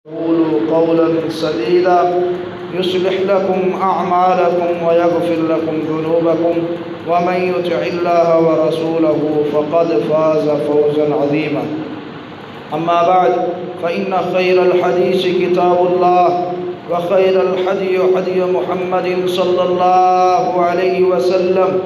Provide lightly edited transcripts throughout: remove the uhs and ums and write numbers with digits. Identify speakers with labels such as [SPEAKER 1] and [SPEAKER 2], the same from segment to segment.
[SPEAKER 1] قولوا قولا سديدا يصلح لكم أعمالكم ويغفر لكم ذنوبكم ومن يطع الله ورسوله فقد فاز فوزا عظيما. أما بعد فإن خير الحديث كتاب الله وخير الهدي هدي محمد صلى الله عليه وسلم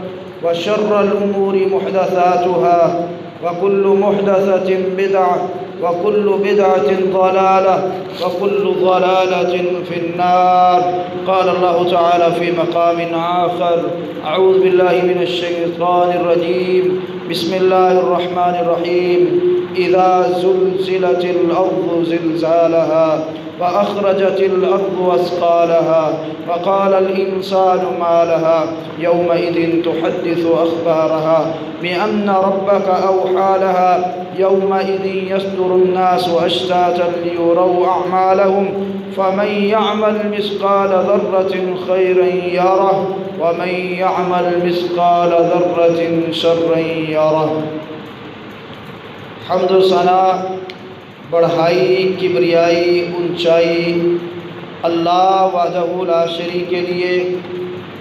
[SPEAKER 1] وشر الأمور محدثاتها وكل محدثة بدعة وكل بدعة ضلالة وكل ضلالة في النار. قال الله تعالى في مقام آخر: أعوذ بالله من الشيطان الرجيم، بسم الله الرحمن الرحيم. إذا زلزلت الأرض زلزالها وأخرجت الأرض أثقالها وقال الإنسان ما لها يومئذ تحدث أخبارها بأن ربك أوحى لها يومئذ يصدر الناس أشتاتا ليروا أعمالهم فمن يعمل مثقال ذرة خيرا يره ومن يعمل مثقال ذرة شرا يره. حمد و ثنا، بڑھائی، کبریائی، اونچائی اللہ وحدہ لا شریک کے لیے.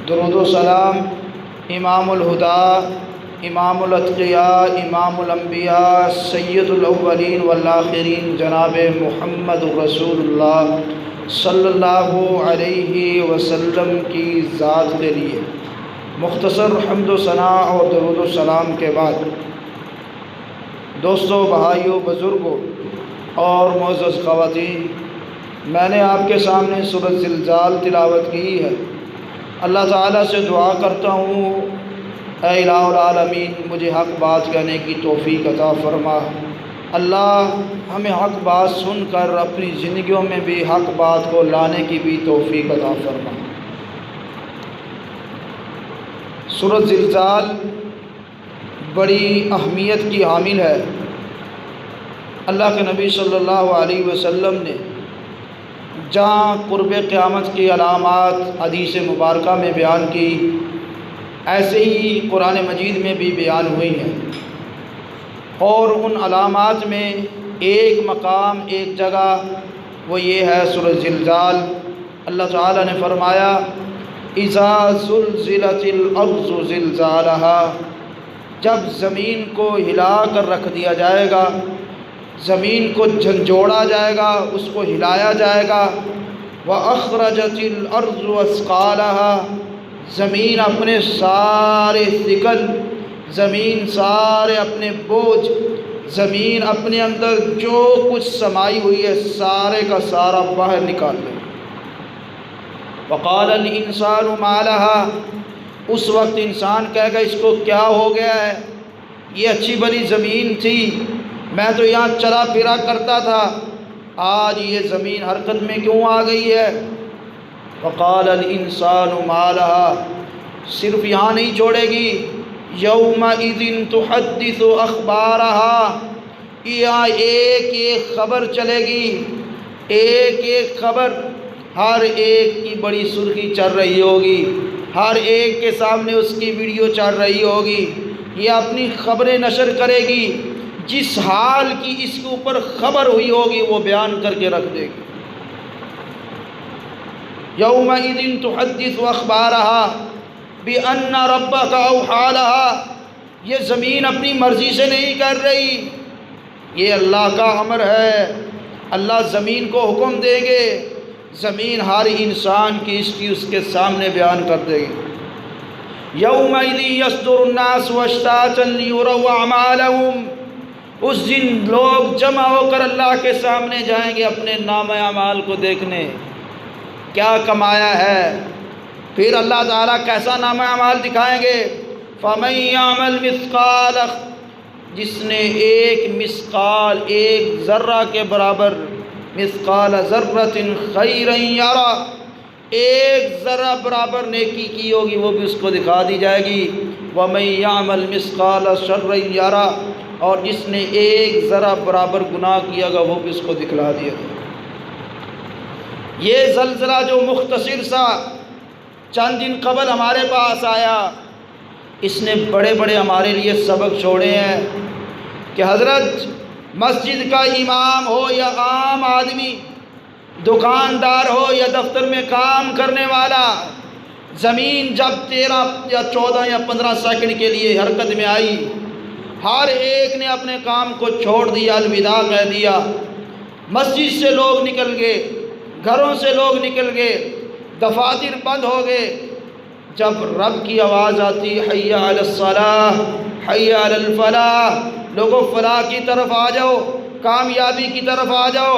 [SPEAKER 1] درود و سلام امام الہدا، امام الاتقیاء، امام الانبیاء، سید الاولین والآخرین جناب محمد رسول اللہ صلی اللہ علیہ وسلم کی ذات کے لیے. مختصر حمد و ثنا اور درود و سلام کے بعد دوستو، بھائیوں، بزرگوں اور معزز خواتین، میں نے آپ کے سامنے سورۃ زلزال تلاوت کی ہے. اللہ تعالیٰ سے دعا کرتا ہوں، اے الہ العالمین، مجھے حق بات کہنے کی توفیق عطا فرما. اللہ ہمیں حق بات سن کر اپنی زندگیوں میں بھی حق بات کو لانے کی بھی توفیق عطا فرما. سورۃ زلزال بڑی اہمیت کی حامل ہے. اللہ کے نبی صلی اللہ علیہ وسلم نے جہاں قرب قیامت کی علامات حدیث مبارکہ میں بیان کی، ایسے ہی قرآن مجید میں بھی بیان ہوئی ہیں. اور ان علامات میں ایک مقام، ایک جگہ، وہ یہ ہے سورۃ زلزال. اللہ تعالیٰ نے فرمایا: اذا زلزلت الارض زلزالها، جب زمین کو ہلا کر رکھ دیا جائے گا، زمین کو جھنجھوڑا جائے گا، اس کو ہلایا جائے گا. وَأَخْرَجَتِ الْأَرْضُ أَثْقَالَهَا، زمین اپنے سارے ثقل، زمین سارے اپنے بوجھ، زمین اپنے اندر جو کچھ سمائی ہوئی ہے سارے کا سارا باہر نکال لے. وَقَالَ الْإِنسَانُ مَا لَهَا، اس وقت انسان کہے گا اس کو کیا ہو گیا ہے، یہ اچھی بھلی زمین تھی، میں تو یہاں چلا پھرا کرتا تھا، آج یہ زمین حرکت میں کیوں آ گئی ہے. وقال الانسان ما لها، صرف یہاں نہیں چھوڑے گی، یومئذ تحدث اخبارها، یہاں ایک ایک خبر چلے گی، ایک ایک خبر، ہر ایک کی بڑی سرخی چل رہی ہوگی، ہر ایک کے سامنے اس کی ویڈیو چل رہی ہوگی. یہ اپنی خبریں نشر کرے گی، جس حال کی اس کے اوپر خبر ہوئی ہوگی وہ بیان کر کے رکھ دے گی. یومئذ تحدث اخبارها بأن ربک اوحی لها، یہ زمین اپنی مرضی سے نہیں کر رہی، یہ اللہ کا امر ہے. اللہ زمین کو حکم دیں گے، زمین ہر انسان کی ہسٹری اس کے سامنے بیان کر دے گی. یومئذ یصدر الناس اشتاتا لیروا اعمالهم، اس دن لوگ جمع ہو کر اللہ کے سامنے جائیں گے اپنے نام اعمال کو دیکھنے، کیا کمایا ہے. پھر اللہ تعالیٰ کیسا نام اعمال دکھائیں گے. فَمَن يَعْمَلْ مِثْقَالَ، جس نے ایک مثقال، ایک ذرہ کے برابر، مثقال ذرۃ خیرا یرا، ایک ذرہ برابر نیکی کی ہوگی وہ بھی اس کو دکھا دی جائے گی. وَمَن يَعْمَلْ مِثْقَالَ شَرٍّ یرا، اور جس نے ایک ذرہ برابر گناہ کیا گا وہ بھی اس کو دکھلا دیا گا. یہ زلزلہ جو مختصر سا چند دن قبل ہمارے پاس آیا، اس نے بڑے بڑے ہمارے لیے سبق چھوڑے ہیں کہ حضرت مسجد کا امام ہو یا عام آدمی، دکاندار ہو یا دفتر میں کام کرنے والا، زمین جب 13 یا 14 یا 15 سیکنڈ کے لیے حرکت میں آئی، ہر ایک نے اپنے کام کو چھوڑ دیا، الوداع کہہ دیا۔ مسجد سے لوگ نکل گئے، گھروں سے لوگ نکل گئے، دفاتر بند ہو گئے۔ جب رب کی آواز آتی حی علی الصلاۃ حی علی الفلاح، لوگوں فلاح کی طرف آ جاؤ، کامیابی کی طرف آ جاؤ،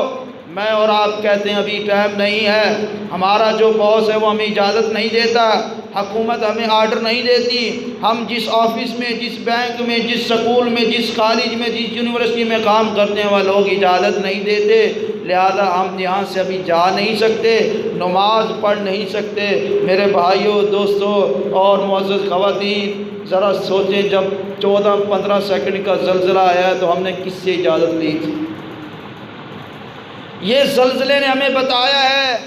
[SPEAKER 1] میں اور آپ کہتے ہیں ابھی ٹائم نہیں ہے، ہمارا جو باس ہے وہ ہمیں اجازت نہیں دیتا، حکومت ہمیں آرڈر نہیں دیتی، ہم جس آفس میں، جس بینک میں، جس سکول میں، جس کالج میں، جس یونیورسٹی میں کام کرتے ہیں وہ لوگ اجازت نہیں دیتے، لہذا ہم یہاں سے ابھی جا نہیں سکتے، نماز پڑھ نہیں سکتے۔ میرے بھائیوں، دوستوں اور معزز خواتین، ذرا سوچیں، جب 14-15 سیکنڈ کا زلزلہ آیا تو ہم نے کس سے اجازت لی تھی؟ یہ زلزلے نے ہمیں بتایا ہے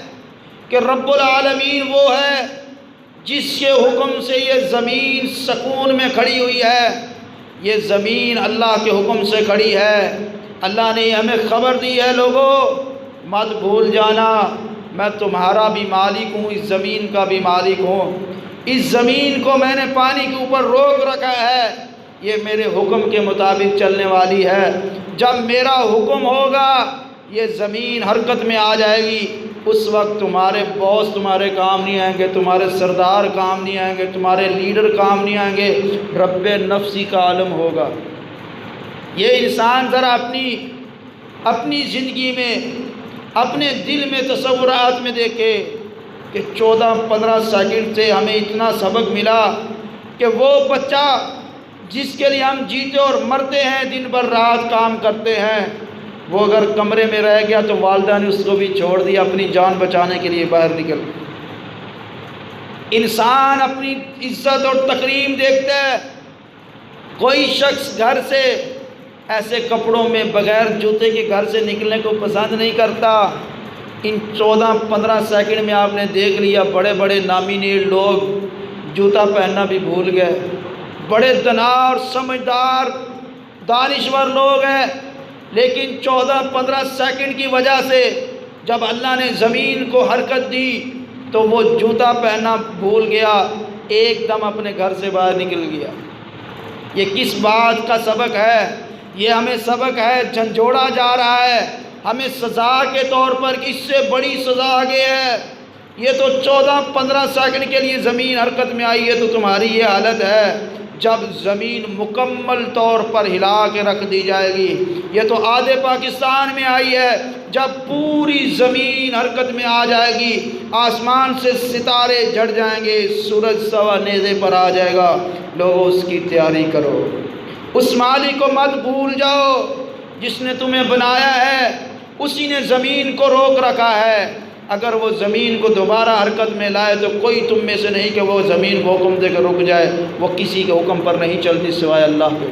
[SPEAKER 1] کہ رب العالمین وہ ہے جس کے حکم سے یہ زمین سکون میں کھڑی ہوئی ہے، یہ زمین اللہ کے حکم سے کھڑی ہے۔ اللہ نے ہمیں خبر دی ہے، لوگوں مت بھول جانا میں تمہارا بھی مالک ہوں، اس زمین کا بھی مالک ہوں، اس زمین کو میں نے پانی کے اوپر روک رکھا ہے، یہ میرے حکم کے مطابق چلنے والی ہے۔ جب میرا حکم ہوگا یہ زمین حرکت میں آ جائے گی، اس وقت تمہارے باس تمہارے کام نہیں آئیں گے، تمہارے سردار کام نہیں آئیں گے، تمہارے لیڈر کام نہیں آئیں گے، رب نفسی کا عالم ہوگا۔ یہ انسان ذرا اپنی زندگی میں، اپنے دل میں، تصورات میں دیکھے کہ 14-15 سیکنڈ سے ہمیں اتنا سبق ملا کہ وہ بچہ جس کے لیے ہم جیتے اور مرتے ہیں، دن بھر رات کام کرتے ہیں، وہ اگر کمرے میں رہ گیا تو والدہ نے اس کو بھی چھوڑ دیا، اپنی جان بچانے کے لیے باہر نکل۔ انسان اپنی عزت اور تکریم دیکھتا ہے۔ کوئی شخص گھر سے ایسے کپڑوں میں بغیر جوتے کے گھر سے نکلنے کو پسند نہیں کرتا۔ ان 14-15 سیکنڈ میں آپ نے دیکھ لیا بڑے بڑے نامی نیل لوگ جوتا پہننا بھی بھول گئے، بڑے دانار سمجھدار دانشور لوگ ہیں، لیکن 14-15 سیکنڈ کی وجہ سے جب اللہ نے زمین کو حرکت دی تو وہ جوتا پہننا بھول گیا، ایک دم اپنے گھر سے باہر نکل گیا۔ یہ کس بات کا سبق ہے؟ یہ ہمیں سبق ہے، جھنجھوڑا جا رہا ہے ہمیں سزا کے طور پر، اس سے بڑی سزا آگے ہے۔ یہ تو 14-15 سیکنڈ کے لیے زمین حرکت میں آئی ہے تو تمہاری یہ حالت ہے، جب زمین مکمل طور پر ہلا کے رکھ دی جائے گی۔ یہ تو آدھے پاکستان میں آئی ہے، جب پوری زمین حرکت میں آ جائے گی، آسمان سے ستارے جھڑ جائیں گے، سورج سوا نیزے پر آ جائے گا۔ لوگوں اس کی تیاری کرو، اس مالک کو مت بھول جاؤ جس نے تمہیں بنایا ہے، اسی نے زمین کو روک رکھا ہے۔ اگر وہ زمین کو دوبارہ حرکت میں لائے تو کوئی تم میں سے نہیں کہ وہ زمین کو حکم دے کر رک جائے، وہ کسی کے حکم پر نہیں چلتی سوائے اللہ کے۔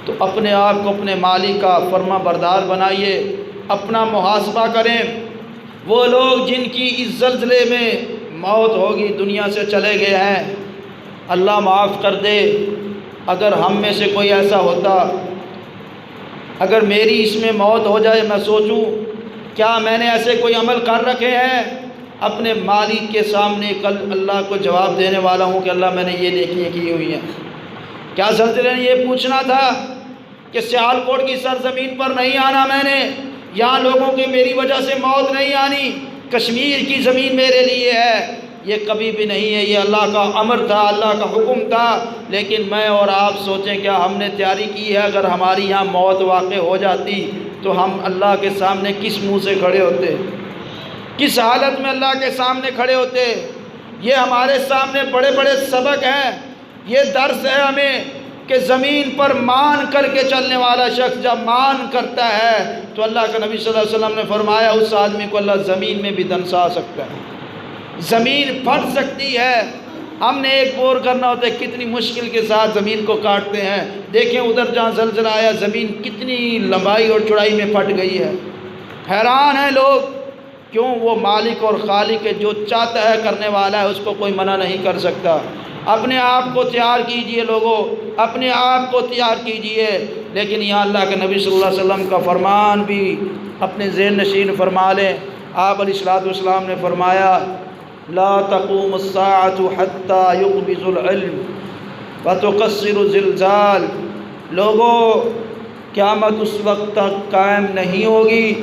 [SPEAKER 1] تو اپنے آپ کو اپنے مالک کا فرما بردار بنائیے، اپنا محاسبہ کریں۔ وہ لوگ جن کی اس زلزلے میں موت ہوگی دنیا سے چلے گئے ہیں، اللہ معاف کر دے۔ اگر ہم میں سے کوئی ایسا ہوتا، اگر میری اس میں موت ہو جائے، میں سوچوں کیا میں نے ایسے کوئی عمل کر رکھے ہیں، اپنے مالک کے سامنے کل اللہ کو جواب دینے والا ہوں کہ اللہ میں نے یہ نیکیاں کی ہوئی ہیں۔ کیا زلزلے نے یہ پوچھنا تھا کہ سیالکوٹ کی سرزمین پر نہیں آنا میں نے، یہاں لوگوں کی میری وجہ سے موت نہیں آنی، کشمیر کی زمین میرے لیے ہے؟ یہ کبھی بھی نہیں ہے، یہ اللہ کا امر تھا، اللہ کا حکم تھا۔ لیکن میں اور آپ سوچیں کیا ہم نے تیاری کی ہے؟ اگر ہماری یہاں موت واقع ہو جاتی تو ہم اللہ کے سامنے کس منہ سے کھڑے ہوتے، کس حالت میں اللہ کے سامنے کھڑے ہوتے؟ یہ ہمارے سامنے بڑے بڑے سبق ہیں، یہ درس ہے ہمیں کہ زمین پر مان کر کے چلنے والا شخص جب مان کرتا ہے تو اللہ کا نبی صلی اللہ علیہ وسلم نے فرمایا اس آدمی کو اللہ زمین میں بھی دنسا سکتا ہے، زمین پھٹ سکتی ہے۔ ہم نے ایک بور کرنا ہوتا ہے، کتنی مشکل کے ساتھ زمین کو کاٹتے ہیں۔ دیکھیں ادھر جہاں زلزلہ آیا زمین کتنی لمبائی اور چوڑائی میں پھٹ گئی ہے۔ حیران ہیں لوگ، کیوں؟ وہ مالک اور خالق ہے، جو چاہتا ہے کرنے والا ہے، اس کو کوئی منع نہیں کر سکتا۔ اپنے آپ کو تیار کیجئے لوگوں، اپنے آپ کو تیار کیجئے۔ لیکن یہاں اللہ کے نبی صلی اللہ علیہ وسلم کا فرمان بھی اپنے ذہن نشین فرما لیں، آپ علیہ الصلوۃ والسلام نے فرمایا لا تقوم الساعة حتى يقبض العلم وتقصر الزلزال، لوگوں قیامت اس وقت تک قائم نہیں ہوگی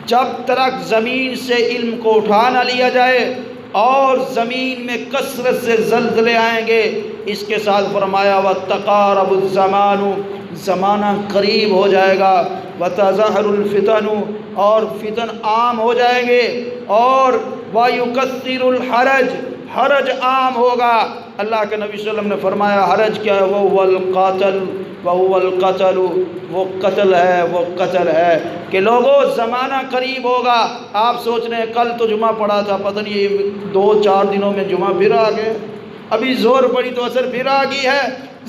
[SPEAKER 1] جب تک زمین سے علم کو اٹھا نہ لیا جائے اور زمین میں کثرت سے زلزلے آئیں گے۔ اس کے ساتھ فرمایا وتقارب الزمان، زمانہ قریب ہو جائے گا، وتظہر الفتن، اور فتن عام ہو جائیں گے، اور ویکثر الحرج، حرج عام ہوگا۔ اللہ کے نبی صلی اللہ علیہ وسلم نے فرمایا حرج کیا ہے؟ وہ القاتل وهو القتل، وہ قتل ہے، وہ قتل ہے۔ کہ لوگوں زمانہ قریب ہوگا۔ آپ سوچ رہے ہیں کل تو جمعہ پڑا تھا، پتہ نہیں یہ 2-4 دنوں میں جمعہ پھر آ گئے، ابھی زور پڑی تو اثر پھر آ گئی ہے۔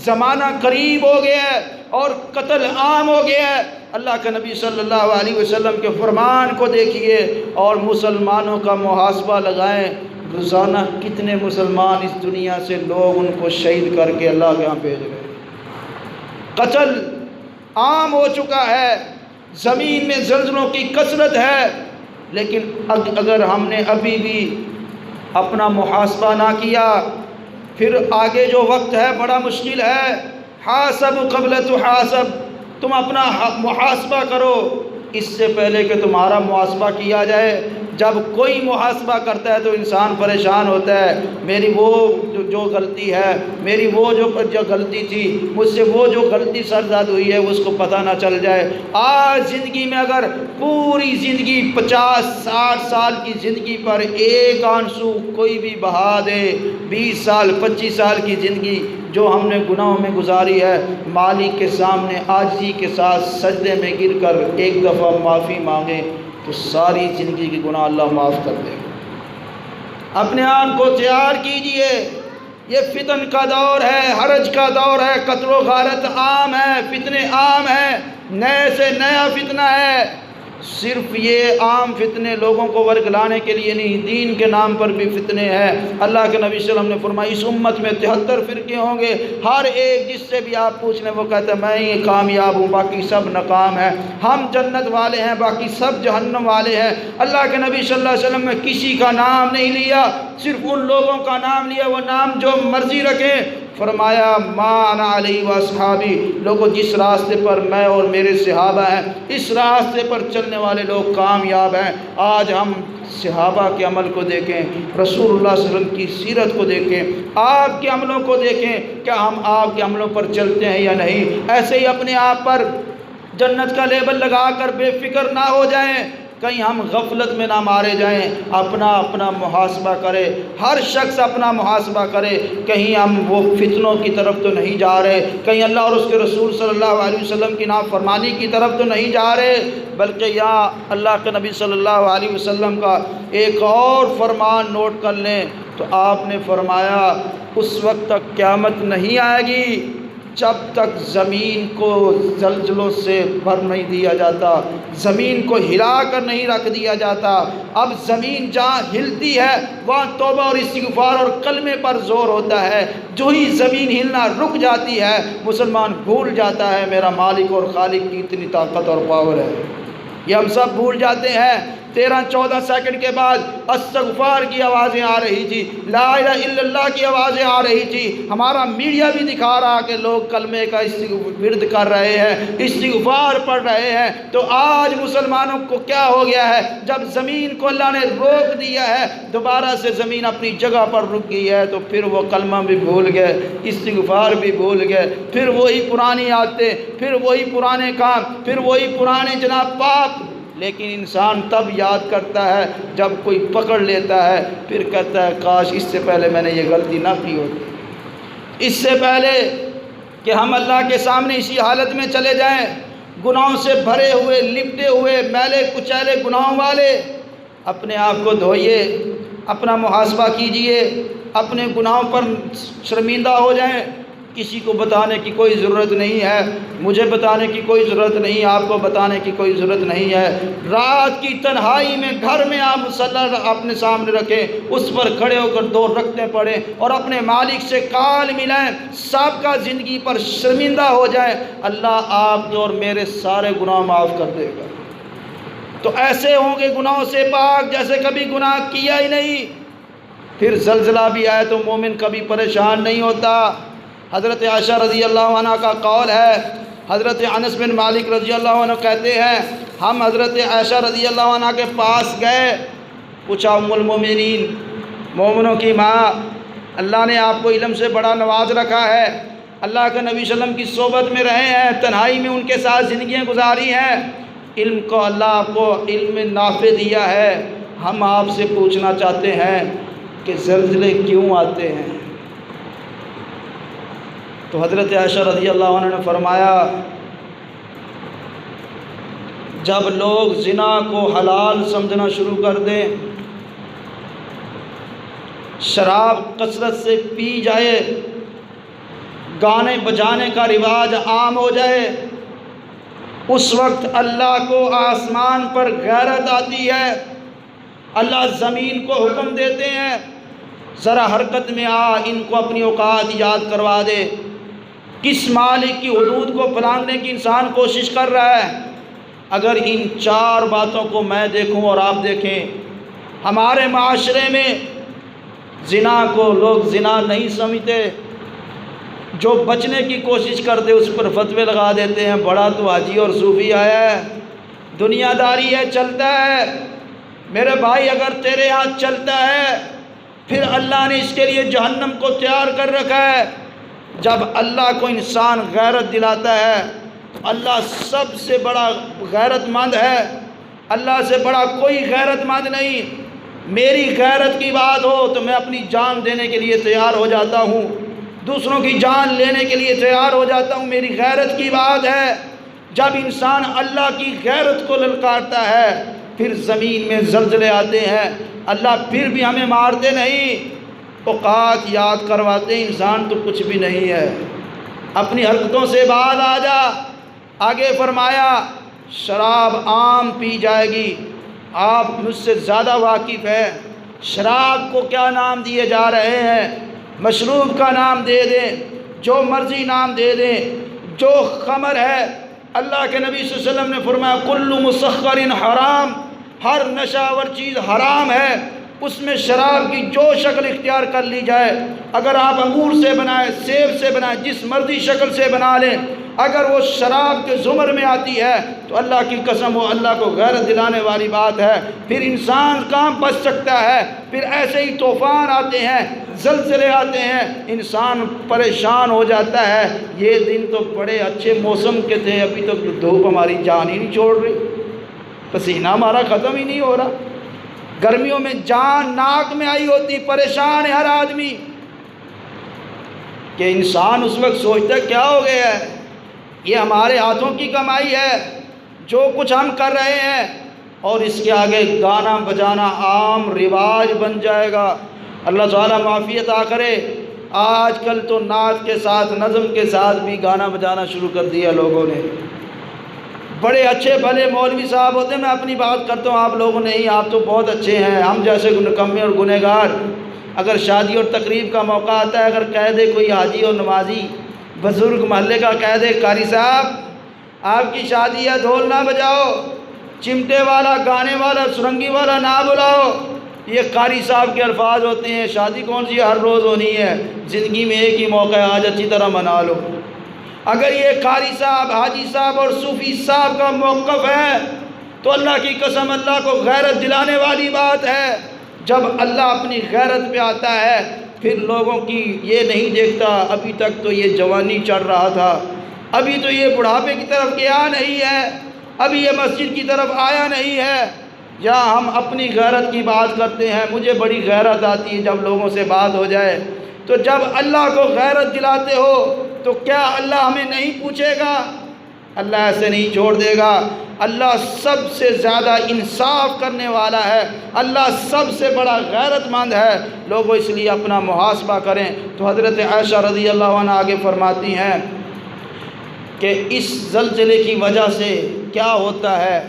[SPEAKER 1] زمانہ قریب ہو گیا ہے اور قتل عام ہو گیا ہے۔ اللہ کے نبی صلی اللہ علیہ وسلم کے فرمان کو دیکھیے اور مسلمانوں کا محاسبہ لگائیں، روزانہ کتنے مسلمان اس دنیا سے لوگ ان کو شہید کر کے اللہ کے ہاں بھیج گئے۔ قتل عام ہو چکا ہے، زمین میں زلزلوں کی کثرت ہے، لیکن اگر ہم نے ابھی بھی اپنا محاسبہ نہ کیا پھر آگے جو وقت ہے بڑا مشکل ہے۔ حاسب قبل تحاسب، تم اپنا محاسبہ کرو اس سے پہلے کہ تمہارا محاسبہ کیا جائے۔ جب کوئی محاسبہ کرتا ہے تو انسان پریشان ہوتا ہے، میری وہ جو غلطی ہے، میری وہ جو غلطی تھی، مجھ سے وہ جو غلطی سرزد ہوئی ہے اس کو پتہ نہ چل جائے۔ آج زندگی میں اگر پوری زندگی 50-60 سال کی زندگی پر ایک آنسو کوئی بھی بہا دے، 20 سال 25 سال کی زندگی جو ہم نے گناہوں میں گزاری ہے، مالک کے سامنے عاجزی کے ساتھ سجدے میں گر کر ایک دفعہ معافی مانگے تو ساری زندگی کے گناہ اللہ معاف کر دے گا۔ اپنے آپ کو تیار کیجئے، یہ فتن کا دور ہے، حرج کا دور ہے، قتل و غارت عام ہے، فتنے عام ہیں، نئے سے نیا فتنہ ہے۔ صرف یہ عام فتنے لوگوں کو ورگلانے کے لیے نہیں، دین کے نام پر بھی فتنے ہیں۔ اللہ کے نبی صلی اللہ علیہ وسلم نے فرمایا اس امت میں 73 فرقے ہوں گے، ہر ایک جس سے بھی آپ پوچھ لیں وہ کہتا ہے میں ہی کامیاب ہوں، باقی سب ناکام ہیں، ہم جنت والے ہیں، باقی سب جہنم والے ہیں۔ اللہ کے نبی صلی اللہ علیہ وسلم نے کسی کا نام نہیں لیا، صرف ان لوگوں کا نام لیا، وہ نام جو مرضی رکھیں۔ فرمایا ما انا علیہ واصحابی، لوگوں جس راستے پر میں اور میرے صحابہ ہیں اس راستے پر چلنے والے لوگ کامیاب ہیں۔ آج ہم صحابہ کے عمل کو دیکھیں، رسول اللہ صلی اللہ علیہ وسلم کی سیرت کو دیکھیں، آپ کے عملوں کو دیکھیں، کیا ہم آپ کے عملوں پر چلتے ہیں یا نہیں؟ ایسے ہی اپنے آپ پر جنت کا لیبل لگا کر بے فکر نہ ہو جائیں، کہیں ہم غفلت میں نہ مارے جائیں۔ اپنا محاسبہ کرے، ہر شخص اپنا محاسبہ کرے، کہیں ہم وہ فتنوں کی طرف تو نہیں جا رہے، کہیں اللہ اور اس کے رسول صلی اللہ علیہ وسلم کی نافرمانی کی طرف تو نہیں جا رہے، بلکہ یہاں اللہ کے نبی صلی اللہ علیہ وسلم کا ایک اور فرمان نوٹ کر لیں تو آپ نے فرمایا اس وقت تک قیامت نہیں آئے گی جب تک زمین کو زلزلوں سے بھر نہیں دیا جاتا، زمین کو ہلا کر نہیں رکھ دیا جاتا۔ اب زمین جہاں ہلتی ہے وہاں توبہ اور استغفار اور کلمے پر زور ہوتا ہے، جو ہی زمین ہلنا رک جاتی ہے مسلمان بھول جاتا ہے میرا مالک اور خالق کی اتنی طاقت اور پاور ہے۔ یہ ہم سب بھول جاتے ہیں۔ 13-14 سیکنڈ کے بعد استغفار کی آوازیں آ رہی تھی، لا الہ الا اللہ کی آوازیں آ رہی تھی، ہمارا میڈیا بھی دکھا رہا کہ لوگ کلمے کا ورد کر رہے ہیں، استغفار پڑھ رہے ہیں۔ تو آج مسلمانوں کو کیا ہو گیا ہے؟ جب زمین کو اللہ نے روک دیا ہے، دوبارہ سے زمین اپنی جگہ پر رک گئی ہے، تو پھر وہ کلمہ بھی بھول گئے، استغفار بھی بھول گئے، پھر وہی پرانی عادتیں، پھر وہی پرانے کام، پھر وہی پرانے جناب پاپ۔ لیکن انسان تب یاد کرتا ہے جب کوئی پکڑ لیتا ہے، پھر کہتا ہے کاش اس سے پہلے میں نے یہ غلطی نہ کی ہوتی، اس سے پہلے کہ ہم اللہ کے سامنے اسی حالت میں چلے جائیں، گناہوں سے بھرے ہوئے، لپٹے ہوئے، میلے کچیلے گناہوں والے۔ اپنے آپ کو دھوئیے، اپنا محاسبہ کیجئے، اپنے گناہوں پر شرمندہ ہو جائیں۔ کسی کو بتانے کی کوئی ضرورت نہیں ہے، مجھے بتانے کی کوئی ضرورت نہیں، آپ کو بتانے کی کوئی ضرورت نہیں ہے۔ رات کی تنہائی میں گھر میں آپ مصلی اپنے سامنے رکھیں، اس پر کھڑے ہو کر 2 رکعتیں پڑھیں اور اپنے مالک سے کال ملائیں، سابقہ زندگی پر شرمندہ ہو جائیں، اللہ آپ کے اور میرے سارے گناہ معاف کر دے گا۔ تو ایسے ہوں گے گناہوں سے پاک جیسے کبھی گناہ کیا ہی نہیں۔ پھر زلزلہ بھی آئے تو مومن کبھی پریشان نہیں ہوتا۔ حضرت عائشہ رضی اللہ عنہ کا قول ہے، حضرت انس بن مالک رضی اللہ عنہ کہتے ہیں ہم حضرت عائشہ رضی اللہ عنہ کے پاس گئے، پوچھا ام المومنین، مومنوں کی ماں، اللہ نے آپ کو علم سے بڑا نواز رکھا ہے، اللہ کے نبی صلی اللہ علیہ وسلم کی صحبت میں رہے ہیں، تنہائی میں ان کے ساتھ زندگیاں گزاری ہیں، علم کو اللہ آپ کو علم نافع دیا ہے، ہم آپ سے پوچھنا چاہتے ہیں کہ زلزلے کیوں آتے ہیں؟ تو حضرت عائشہ رضی اللہ عنہ نے فرمایا جب لوگ زنا کو حلال سمجھنا شروع کر دیں، شراب کثرت سے پی جائے، گانے بجانے کا رواج عام ہو جائے، اس وقت اللہ کو آسمان پر غیرت آتی ہے، اللہ زمین کو حکم دیتے ہیں ذرا حرکت میں آ، ان کو اپنی اوقات یاد کروا دے۔ کس مالک کی حدود کو پلانگنے کی انسان کوشش کر رہا ہے؟ اگر ان چار باتوں کو میں دیکھوں اور آپ دیکھیں، ہمارے معاشرے میں زنا کو لوگ زنا نہیں سمجھتے، جو بچنے کی کوشش کرتے اس پر فتوے لگا دیتے ہیں، بڑا تو حاجی اور صوفی آیا ہے، دنیا داری ہے، چلتا ہے۔ میرے بھائی اگر تیرے ہاں چلتا ہے پھر اللہ نے اس کے لیے جہنم کو تیار کر رکھا ہے۔ جب اللہ کو انسان غیرت دلاتا ہے تو اللہ سب سے بڑا غیرت مند ہے، اللہ سے بڑا کوئی غیرت مند نہیں۔ میری غیرت کی بات ہو تو میں اپنی جان دینے کے لیے تیار ہو جاتا ہوں، دوسروں کی جان لینے کے لیے تیار ہو جاتا ہوں، میری غیرت کی بات ہے۔ جب انسان اللہ کی غیرت کو للکارتا ہے پھر زمین میں زلزلے آتے ہیں، اللہ پھر بھی ہمیں مارتے نہیں، اوقات یاد کرواتے ہیں، انسان تو کچھ بھی نہیں ہے، اپنی حرکتوں سے باز آ جا۔ آگے فرمایا شراب عام پی جائے گی، آپ مجھ سے زیادہ واقف ہیں، شراب کو کیا نام دیے جا رہے ہیں، مشروب کا نام دے دیں، جو مرضی نام دے دیں، جو خمر ہے، اللہ کے نبی صلی اللہ علیہ وسلم نے فرمایا کل مسخر حرام، ہر نشاور چیز حرام ہے، اس میں شراب کی جو شکل اختیار کر لی جائے، اگر آپ انگور سے بنائیں، سیب سے بنائیں، جس مرضی شکل سے بنا لیں، اگر وہ شراب کے زمر میں آتی ہے تو اللہ کی قسم وہ اللہ کو غیرت دلانے والی بات ہے۔ پھر انسان کہاں بچ سکتا ہے؟ پھر ایسے ہی طوفان آتے ہیں، زلزلے آتے ہیں، انسان پریشان ہو جاتا ہے۔ یہ دن تو بڑے اچھے موسم کے تھے، ابھی تک دھوپ ہماری جان ہی نہیں چھوڑ رہی، پسینہ ہمارا ختم ہی نہیں ہو رہا، گرمیوں میں جان ناک میں آئی ہوتی، پریشان ہے ہر آدمی، کہ انسان اس وقت سوچتا ہے کیا ہو گیا ہے، یہ ہمارے ہاتھوں کی کمائی ہے جو کچھ ہم کر رہے ہیں، اور اس کے آگے گانا بجانا عام رواج بن جائے گا۔ اللہ تعالیٰ معافی عطا کرے۔ آج کل تو نعت کے ساتھ نظم کے ساتھ بھی گانا بجانا شروع کر دیا لوگوں نے، بڑے اچھے بھلے مولوی صاحب ہوتے ہیں، میں اپنی بات کرتا ہوں، آپ لوگوں نہیں، آپ تو بہت اچھے ہیں، ہم جیسے نکمے اور گنہگار اگر شادی اور تقریب کا موقع آتا ہے، اگر کہہ دے کوئی حاجی اور نمازی بزرگ محلے کا کہہ دے قاری صاحب آپ کی شادی ہے، ڈھول نہ بجاؤ، چمٹے والا، گانے والا، سرنگی والا نہ بلاؤ، یہ قاری صاحب کے الفاظ ہوتے ہیں۔ شادی کون سی ہر روز ہونی ہے، زندگی میں ایک ہی موقع ہے، آج اچھی طرح منا لو۔ اگر یہ قاری صاحب، حاجی صاحب اور صوفی صاحب کا موقف ہے تو اللہ کی قسم اللہ کو غیرت دلانے والی بات ہے۔ جب اللہ اپنی غیرت پہ آتا ہے پھر لوگوں کی یہ نہیں دیکھتا ابھی تک تو یہ جوانی چڑھ رہا تھا، ابھی تو یہ بڑھاپے کی طرف گیا نہیں ہے، ابھی یہ مسجد کی طرف آیا نہیں ہے۔ یا ہم اپنی غیرت کی بات کرتے ہیں، مجھے بڑی غیرت آتی ہے جب لوگوں سے بات ہو جائے، تو جب اللہ کو غیرت دلاتے ہو تو کیا اللہ ہمیں نہیں پوچھے گا؟ اللہ ایسے نہیں چھوڑ دے گا۔ اللہ سب سے زیادہ انصاف کرنے والا ہے، اللہ سب سے بڑا غیرت مند ہے۔ لوگوں اس لیے اپنا محاسبہ کریں۔ تو حضرت عائشہ رضی اللہ عنہ آگے فرماتی ہیں کہ اس زلزلے کی وجہ سے کیا ہوتا ہے،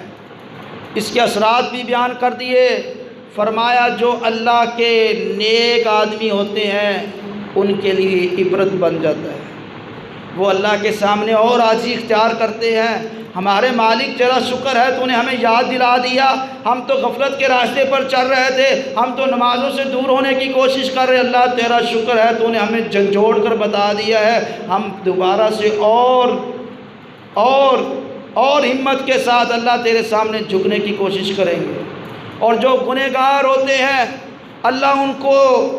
[SPEAKER 1] اس کے اثرات بھی بیان کر دیے۔ فرمایا جو اللہ کے نیک آدمی ہوتے ہیں ان کے لیے عبرت بن جاتا ہے، وہ اللہ کے سامنے اور عاجزی اختیار کرتے ہیں، ہمارے مالک تیرا شکر ہے تو نے ہمیں یاد دلا دیا، ہم تو غفلت کے راستے پر چل رہے تھے، ہم تو نمازوں سے دور ہونے کی کوشش کر رہے، اللہ تیرا شکر ہے تو نے ہمیں جھنجھوڑ کر بتا دیا ہے، ہم دوبارہ سے اور ہمت کے ساتھ اللہ تیرے سامنے جھکنے کی کوشش کریں گے۔ اور جو گنہگار ہوتے ہیں اللہ ان کو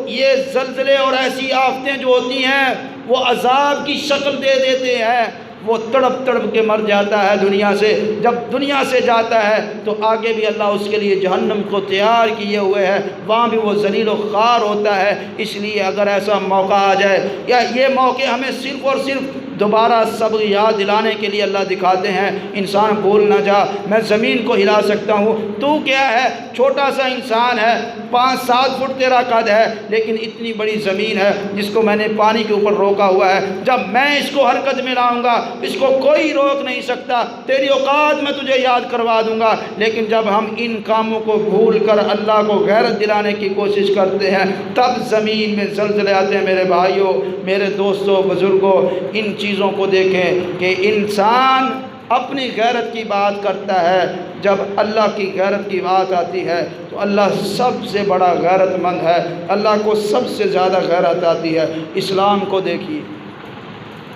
[SPEAKER 1] یہ زلزلے اور ایسی آفتیں جو ہوتی ہیں وہ عذاب کی شکل دے دیتے ہیں، وہ تڑپ تڑپ کے مر جاتا ہے دنیا سے، جب دنیا سے جاتا ہے تو آگے بھی اللہ اس کے لیے جہنم کو تیار کیے ہوئے ہے، وہاں بھی وہ ذلیل و خوار ہوتا ہے۔ اس لیے اگر ایسا موقع آ جائے، یا یہ موقع ہمیں صرف اور صرف دوبارہ سبق یاد دلانے کے لیے اللہ دکھاتے ہیں، انسان بھول نہ جا میں زمین کو ہلا سکتا ہوں، تو کیا ہے چھوٹا سا انسان ہے، 5-7 فٹ تیرا قد ہے، لیکن اتنی بڑی زمین ہے جس کو میں نے پانی کے اوپر روکا ہوا ہے، جب میں اس کو حرکت میں لاؤں گا اس کو کوئی روک نہیں سکتا، تیری اوقات میں تجھے یاد کروا دوں گا۔ لیکن جب ہم ان کاموں کو بھول کر اللہ کو غیرت دلانے کی کوشش کرتے ہیں تب زمین میں زلزلے آتے ہیں۔ میرے بھائیوں، میرے دوستوں، بزرگوں، ان چیزوں کو دیکھیں کہ انسان اپنی غیرت کی بات کرتا ہے، جب اللہ کی غیرت کی بات آتی ہے تو اللہ سب سے بڑا غیرت مند ہے، اللہ کو سب سے زیادہ غیرت آتی ہے۔ اسلام کو دیکھیے،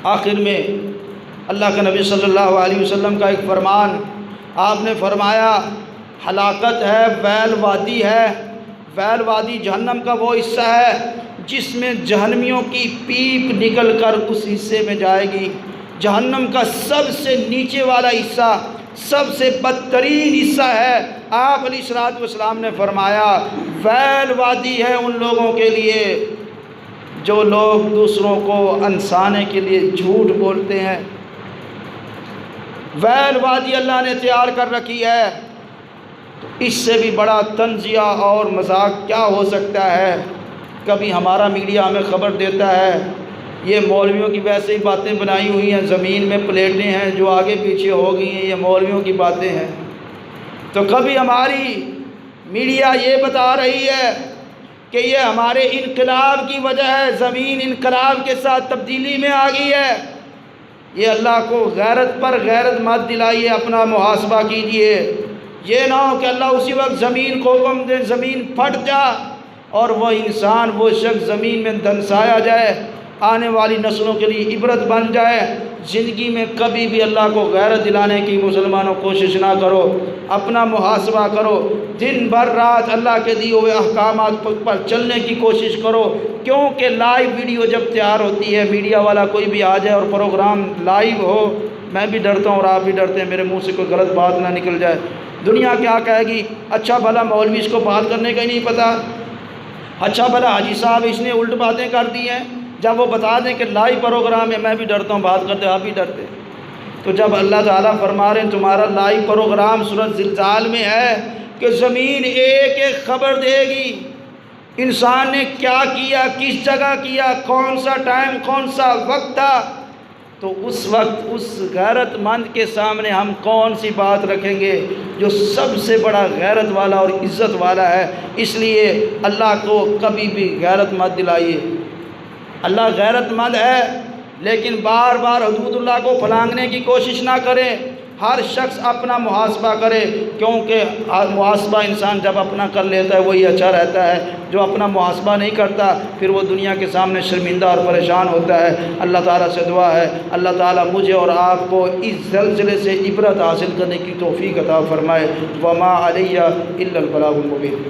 [SPEAKER 1] آخر میں اللہ کے نبی صلی اللہ علیہ وسلم کا ایک فرمان، آپ نے فرمایا ہلاکت ہے، ویل وادی ہے، ویل وادی جہنم کا وہ حصہ ہے جس میں جہنمیوں کی پیپ نکل کر اس حصے میں جائے گی۔ جہنم کا سب سے نیچے والا حصہ سب سے بدترین حصہ ہے۔ آپ علیہ الصلوۃ والسلام نے فرمایا ویل وادی ہے ان لوگوں کے لیے جو لوگ دوسروں کو انسانے کے لیے جھوٹ بولتے ہیں۔ ویل وادی اللہ نے تیار کر رکھی ہے، تو اس سے بھی بڑا تنزیہ اور مذاق کیا ہو سکتا ہے۔ کبھی ہمارا میڈیا ہمیں خبر دیتا ہے یہ مولویوں کی ویسے ہی باتیں بنائی ہوئی ہیں، زمین میں پلیٹیں ہیں جو آگے پیچھے ہو گئی ہیں، یہ مولویوں کی باتیں ہیں۔ تو کبھی ہماری میڈیا یہ بتا رہی ہے کہ یہ ہمارے انقلاب کی وجہ ہے، زمین انقلاب کے ساتھ تبدیلی میں آ گئی ہے۔ یہ اللہ کو غیرت پر غیرت مت دلائیے، اپنا محاسبہ کیجئے۔ یہ نہ ہو کہ اللہ اسی وقت زمین کو حکم دے زمین پھٹ جا اور وہ انسان وہ شخص زمین میں دھنسایا جائے، آنے والی نسلوں کے لیے عبرت بن جائے۔ زندگی میں کبھی بھی اللہ کو غیرت دلانے کی مسلمانوں کوشش نہ کرو، اپنا محاسبہ کرو، دن بھر رات اللہ کے دیے ہوئے احکامات پر چلنے کی کوشش کرو، کیونکہ لائیو ویڈیو جب تیار ہوتی ہے، میڈیا والا کوئی بھی آ جائے اور پروگرام لائیو ہو، میں بھی ڈرتا ہوں اور آپ بھی ڈرتے ہیں میرے منہ سے کوئی غلط بات نہ نکل جائے، دنیا کیا کہے گی، اچھا بھلا مولوی اس کو بات کرنے کا ہی نہیں پتہ، اچھا بھلا حاجی صاحب اس نے الٹ باتیں کر دی ہیں، جب وہ بتا دیں کہ لائیو پروگرام ہے، میں بھی ڈرتا ہوں بات کرتے، آپ بھی ڈرتے۔ تو جب اللہ تعالیٰ فرما رہے ہیں تمہارا لائیو پروگرام سورۃ زلزال میں ہے کہ زمین ایک ایک خبر دے گی، انسان نے کیا کیا، کس جگہ کیا، کون سا ٹائم، کون سا وقت تھا، تو اس وقت اس غیرت مند کے سامنے ہم کون سی بات رکھیں گے جو سب سے بڑا غیرت والا اور عزت والا ہے۔ اس لیے اللہ کو کبھی بھی غیرت مت دلائیے۔ اللہ غیرت مند ہے لیکن بار بار حدود اللہ کو پھلانگنے کی کوشش نہ کرے، ہر شخص اپنا محاسبہ کرے، کیونکہ محاسبہ انسان جب اپنا کر لیتا ہے وہی اچھا رہتا ہے، جو اپنا محاسبہ نہیں کرتا پھر وہ دنیا کے سامنے شرمندہ اور پریشان ہوتا ہے۔ اللہ تعالیٰ سے دعا ہے اللہ تعالیٰ مجھے اور آپ کو اس زلزلے سے عبرت حاصل کرنے کی توفیق عطا فرمائے۔ وما علیہ الا البلاغ المبین۔